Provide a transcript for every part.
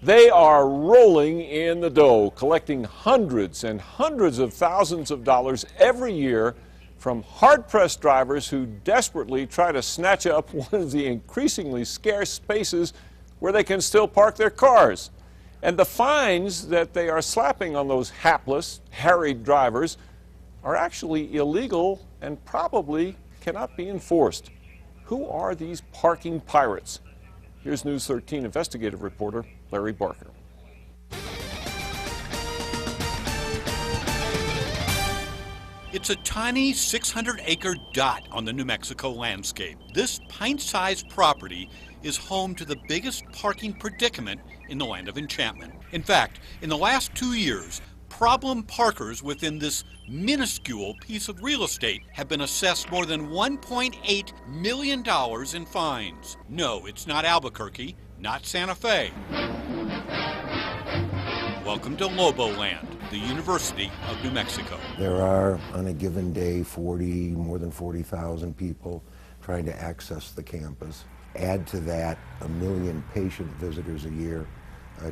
They are rolling in the dough, collecting hundreds and hundreds of thousands of dollars every year from hard-pressed drivers who desperately try to snatch up one of the increasingly scarce spaces where they can still park their cars. And the fines that they are slapping on those hapless, harried drivers are actually illegal and probably cannot be enforced. Who are these parking pirates? Here's News 13 investigative reporter Larry Barker. It's a tiny 600-acre dot on the New Mexico landscape. This pint-sized property is home to the biggest parking predicament in the land of enchantment. In fact, in the last 2 years, problem parkers within this minuscule piece of real estate have been assessed more than $1.8 million in fines. No, it's not Albuquerque, not Santa Fe. Welcome to Lobo Land, the University of New Mexico. There are, on a given day, more than 40,000 people trying to access the campus. Add to that 1 million patient visitors a year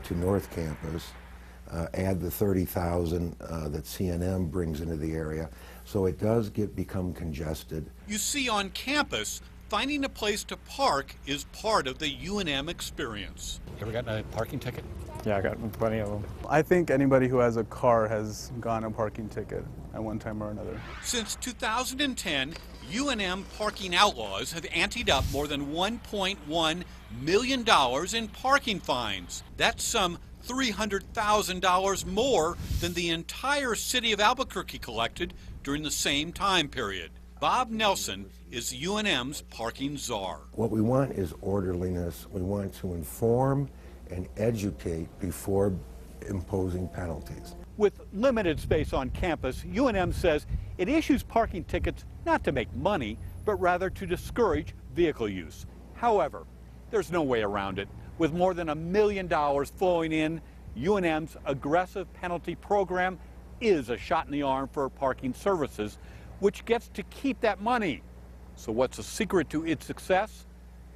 to North Campus. Add the 30,000 that CNM brings into the area. So it does become congested. You see, on campus, finding a place to park is part of the UNM experience. Ever gotten a parking ticket? Yeah, I got plenty of them. I think anybody who has a car has gotten a parking ticket at one time or another. Since 2010, UNM parking outlaws have anteed up more than $1.1 million in parking fines. That's some $300,000 more than the entire city of Albuquerque collected during the same time period. Bob Nelson is UNM's parking czar. What we want is orderliness. We want to inform and educate before imposing penalties. With limited space on campus, UNM says it issues parking tickets not to make money, but rather to discourage vehicle use. However, there's no way around it. With more than $1 million flowing in, UNM's aggressive penalty program is a shot in the arm for parking services, which gets to keep that money. So what's the secret to its success?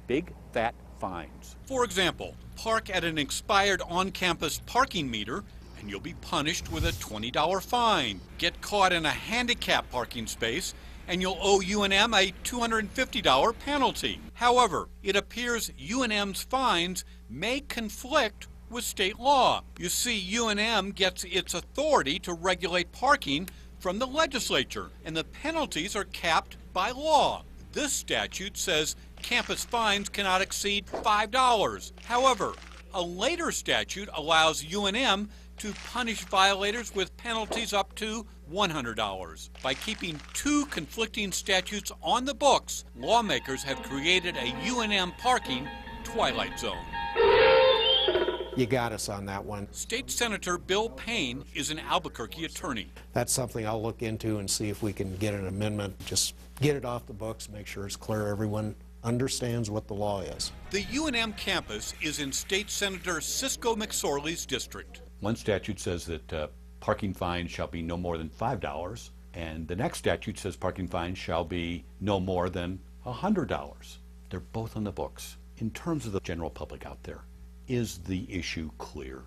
Big, fat fines. For example, park at an expired on-campus parking meter and you'll be punished with a $20 fine. Get caught in a handicap parking space and you'll owe UNM a $250 penalty. However, it appears UNM's fines may conflict with state law. You see, UNM gets its authority to regulate parking from the legislature, and the penalties are capped by law. This statute says campus fines cannot exceed $5. However, a later statute allows UNM to punish violators with penalties up to $100. By keeping two conflicting statutes on the books, lawmakers have created a UNM parking twilight zone. You got us on that one. State Senator Bill Payne is an Albuquerque attorney. That's something I'll look into and see if we can get an amendment, just get it off the books, make sure it's clear everyone understands what the law is. The UNM campus is in State Senator Cisco McSorley's district. One statute says that parking fines shall be no more than $5, and the next statute says parking fines shall be no more than $100. They're both on the books. In terms of the general public out there, is the issue clear?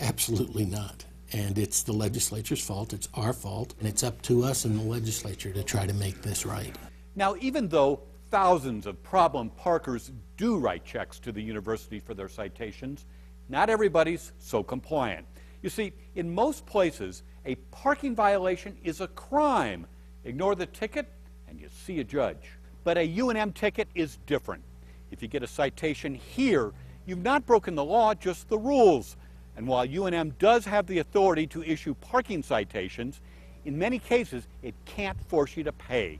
Absolutely not. And it's the legislature's fault, it's our fault, and it's up to us in the legislature to try to make this right. Now, even though thousands of problem parkers do write checks to the university for their citations, not everybody's so compliant. You see, in most places, a parking violation is a crime. Ignore the ticket and you see a judge. But a UNM ticket is different. If you get a citation here, you've not broken the law, just the rules. And while UNM does have the authority to issue parking citations, in many cases, it can't force you to pay.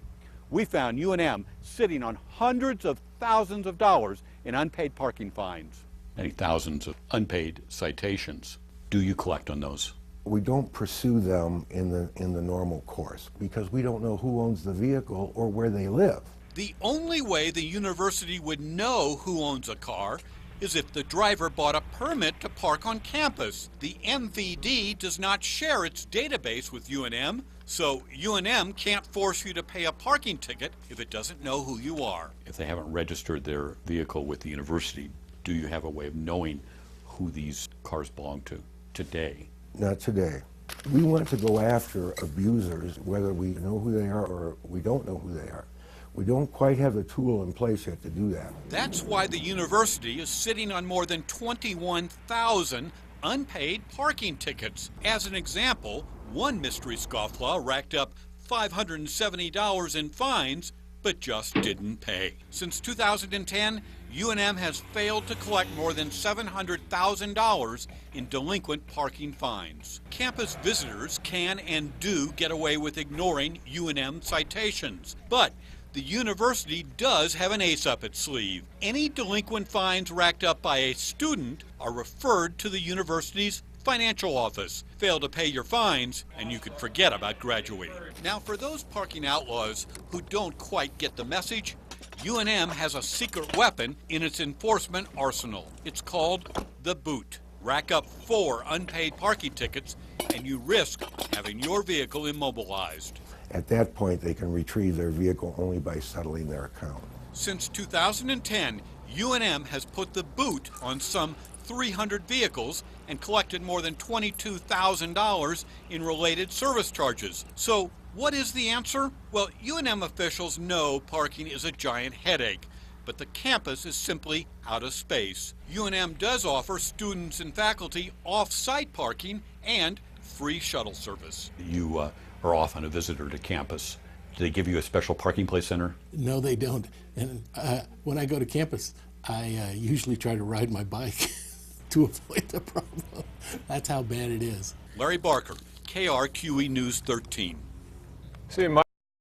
We found UNM sitting on hundreds of thousands of dollars in unpaid parking fines. Many thousands of unpaid citations. Do you collect on those? We don't pursue them in the normal course because we don't know who owns the vehicle or where they live. The only way the university would know who owns a car is if the driver bought a permit to park on campus. The MVD does not share its database with UNM, so UNM can't force you to pay a parking ticket if it doesn't know who you are. If they haven't registered their vehicle with the university, do you have a way of knowing who these cars belong to today? Not today. We want to go after abusers, whether we know who they are or we don't know who they are. We don't quite have the tool in place yet to do that. That's why the university is sitting on more than 21,000 unpaid parking tickets. As an example, one mystery scofflaw racked up $570 in fines, but just didn't pay. Since 2010, UNM has failed to collect more than $700,000 in delinquent parking fines. Campus visitors can and do get away with ignoring UNM citations, but the university does have an ace up its sleeve. Any delinquent fines racked up by a student are referred to the university's financial office. Fail to pay your fines, and you could forget about graduating. Now, for those parking outlaws who don't quite get the message, UNM has a secret weapon in its enforcement arsenal. It's called the boot. Rack up 4 unpaid parking tickets, and you risk having your vehicle immobilized. At that point, they can retrieve their vehicle only by settling their account. Since 2010, UNM has put the boot on some 300 vehicles and collected more than $22,000 in related service charges. So what is the answer? Well, UNM officials know parking is a giant headache, but the campus is simply out of space. UNM does offer students and faculty off-site parking and free shuttle service. You are often a visitor to campus. Do they give you a special parking place center? No, they don't. And when I go to campus, I usually try to ride my bike to avoid the problem. That's how bad it is. Larry Barker, KRQE News 13. See, my